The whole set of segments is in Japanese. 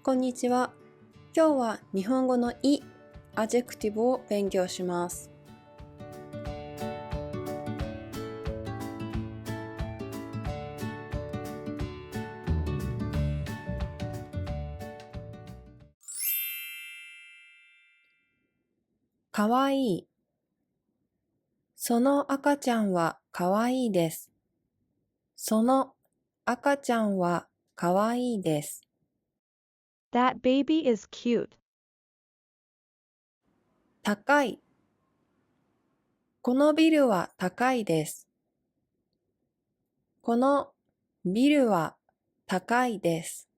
こんにちは。今日は日本語のい、アジェクティブを勉強します。かわいい。その赤ちゃんはかわいいです。その赤ちゃんはかわいいです。That baby is cute. 高い。このビルは高いです。このビルは高いです。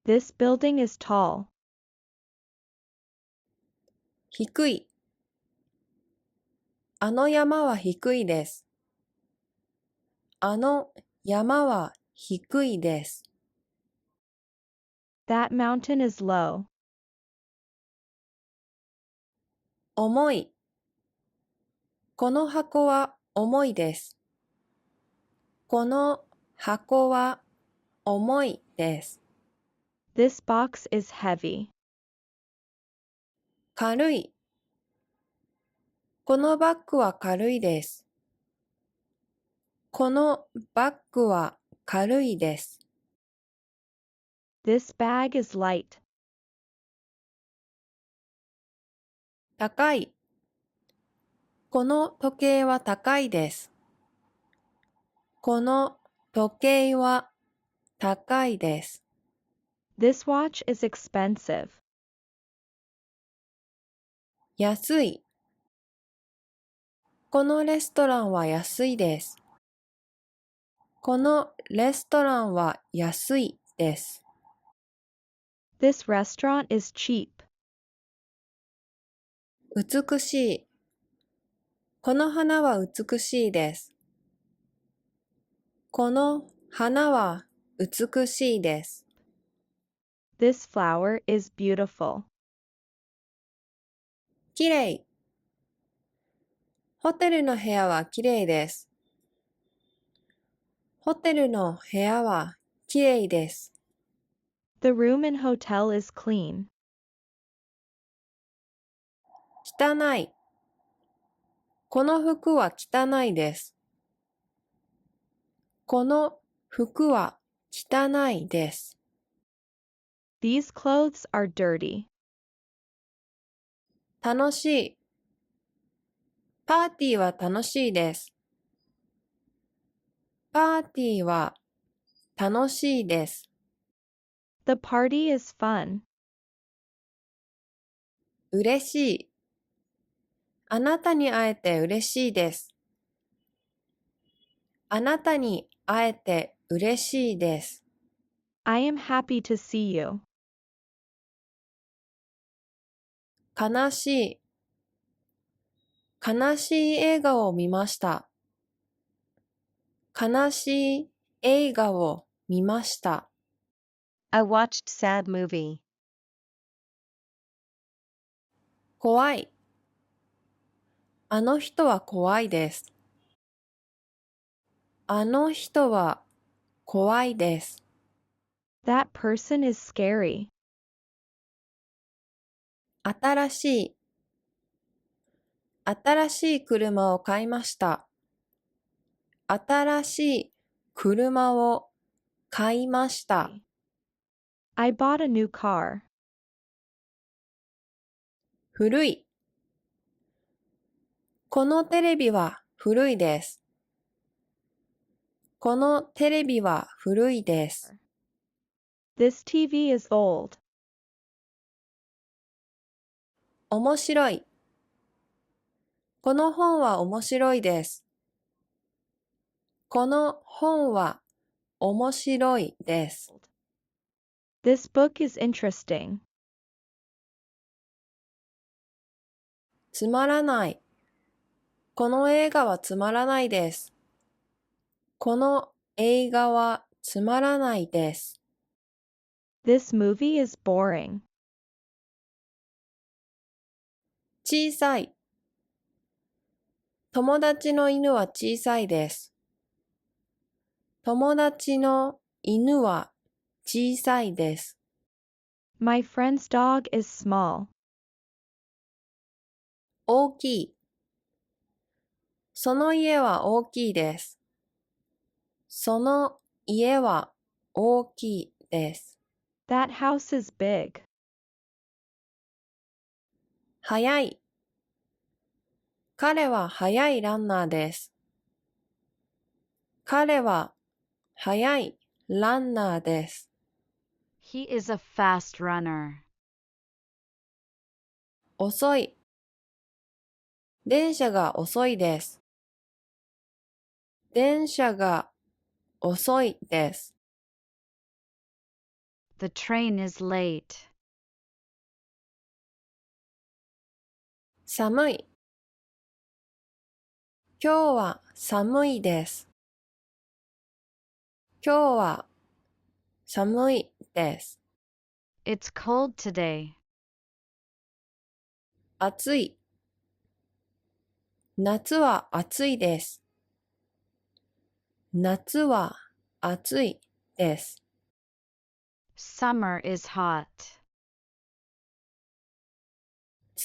This building is tall. 低い。あの山は低いです。あの山は低いです。That mountain is low. 重い。この箱は重いです。この箱は重いです。This box is heavy. 軽い。このバッグは軽いです。このバッグは軽いです。This bag is light. 高い。この時計は高いです。この時計は高いです。This watch is expensive. 安い。このレストランは安いです。このレストランは安いです。This restaurant is cheap. 美しい。この花は美しいです。この花は美しいです。This flower is beautiful. きれい。ホテルの部屋はきれいです。ホテルの部屋はきれいです。The room in hotel is clean. 汚い。この服は汚いです。この服は汚いです。These clothes are dirty. 楽しい。パーティーは楽しいです。パーティーは楽しいです。The party is fun. 嬉しい。あなたに会えて嬉しいです。あなたに会えて嬉しいです。I am happy to see you. 悲しい。悲しい映画を見ました。悲しい映画を見ました。I watched sad movie. 怖い。あの人は怖いです。あの人は怖いです。That person is scary. 新しい。新しい車を買いました。新しい車を買いました。I bought a new car. 古い。このテレビは古いです。このテレビは古いです。This TV is old. 面白い。この本は面白いです。この本は面白いです。This book is interesting. つまらない。この映画はつまらないです。この映画はつまらないです。This movie is boring. 小さい。友達の犬は小さいです。友達の犬は小さいです。My friend's dog is small. 大きい。その家は大きいです。その家は大きいです。That house is big. 速い。彼は速いランナーです。彼は速いランナーです。He is a fast runner. 遅い。電車が遅いです。電車が遅いです。The train is late. 寒い。今日は寒いです。今日は寒いです。It's cold today. 暑い。夏は暑いです。夏は暑いです。Summer is hot.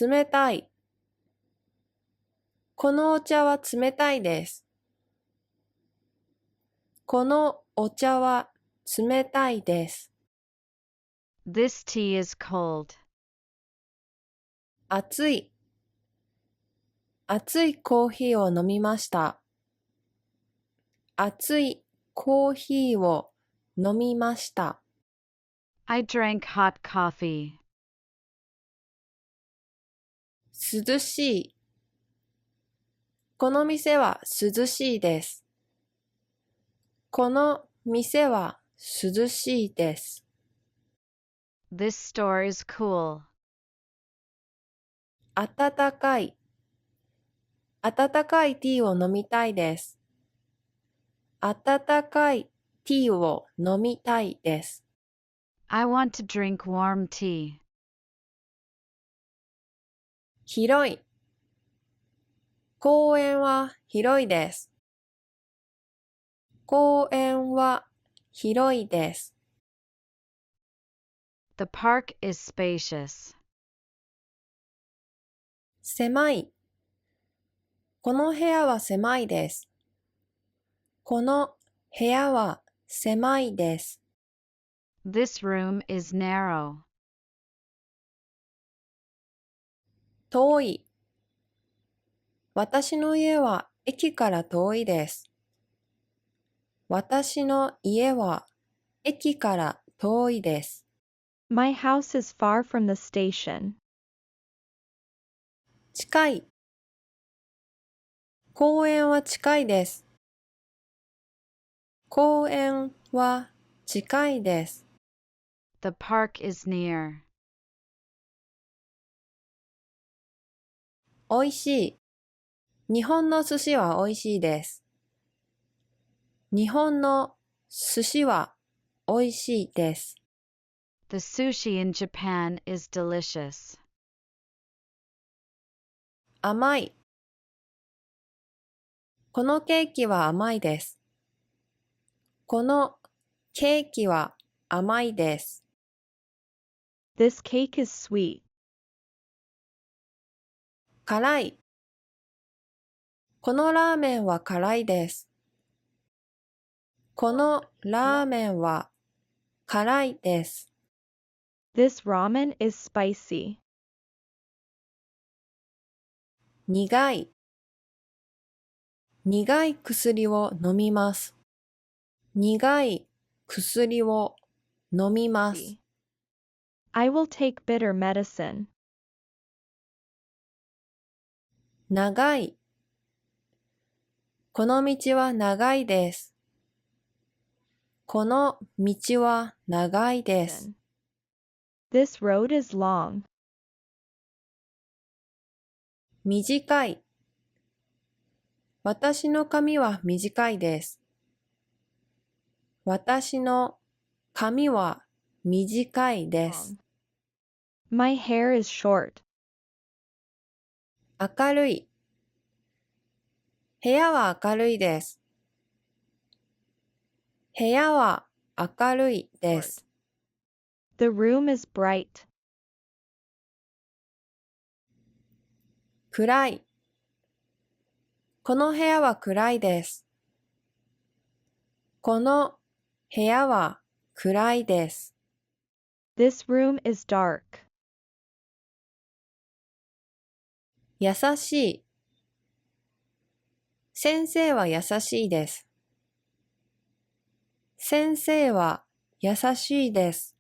冷たい。このお茶は冷たいです。このお茶は冷たいです。This tea is cold. 熱い。熱いコーヒーを飲みました。熱いコーヒーを飲みました。I drank hot coffee. 涼しい。この店は涼しいです。この店は涼しいです。This store is cool. 温かい。温かいティーを飲みたいです。温かいティーを飲みたいです。I want to drink warm tea. 広い。公園は広いです。公園は広いです。The park is spacious. 狭い。この部屋は狭いです。この部屋は狭いです。This room is narrow. 遠い。私の家は駅から遠いです。私の家は駅から遠いです。My house is far from the station. 近い。公園は近いです。公園は近いです。The park is near. おいしい。日本の寿司はおいしいです。日本の寿司はおいしいです。The sushi in Japan is delicious. 甘い。このケーキは甘いです。このケーキは甘いです。This cake is sweet. 辛い。このラーメンは辛いです。このラーメンは辛いです。This ramen is spicy. 苦い。苦い薬を飲みます。苦い薬を飲みます。I will take bitter medicine. 長い。この道は長いです。この道は長いです。This road is long. 短い。私の髪は短いです。私の髪は短いです。My hair is short. 明るい。部屋は明るいです。部屋は明るいです。The room is bright. 暗い。この部屋は暗いです。この部屋は暗いです。This room is dark. 優しい。先生は優しいです。先生は優しいです。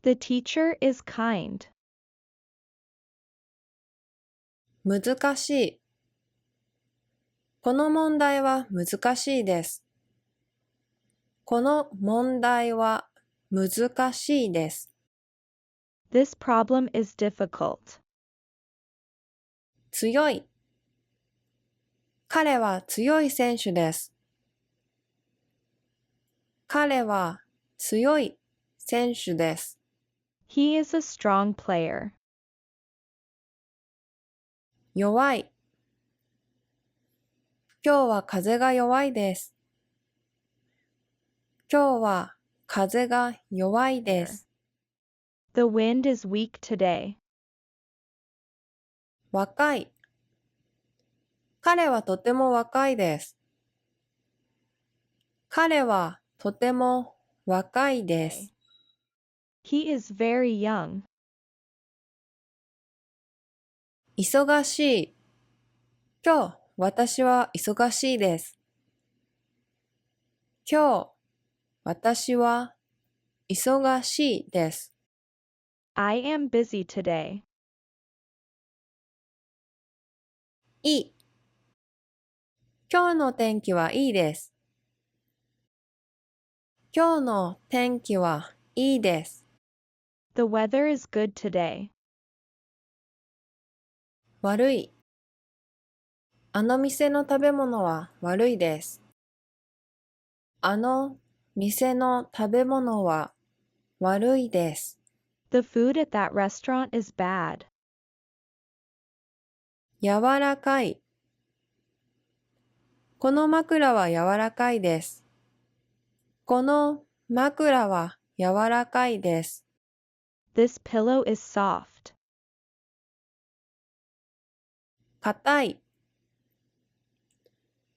The teacher is kind. 難しい。この問題は難しいです。この問題は難しいです。This problem is difficult. 強い。彼は強い選手です。彼は強い選手です。He is a strong player. 弱い。今日は風が弱いです。今日は風が弱いです。The wind is weak today. 若い。彼はとても若いです。彼はとても若いです。 He is very young. 忙しい。今日私は忙しいです。今日私は忙しいです。 I am busy today. いい。今日の天気はいいです。今日の天気はいいです。 The weather is good today. 悪い。あの店の食べ物は悪いです。あの店の食べ物は悪いです。 The food at that restaurant is bad. 柔らかい。この枕は柔らかいです。この枕は柔らかいです。 This pillow is soft. 硬い。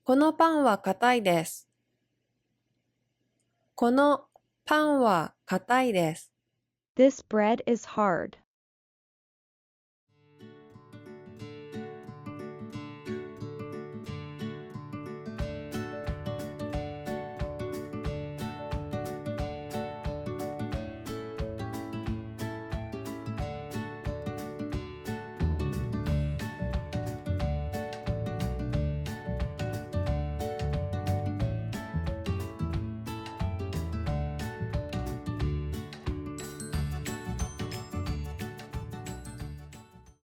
このパンは硬いです。このパンは硬いです。 This bread is hard.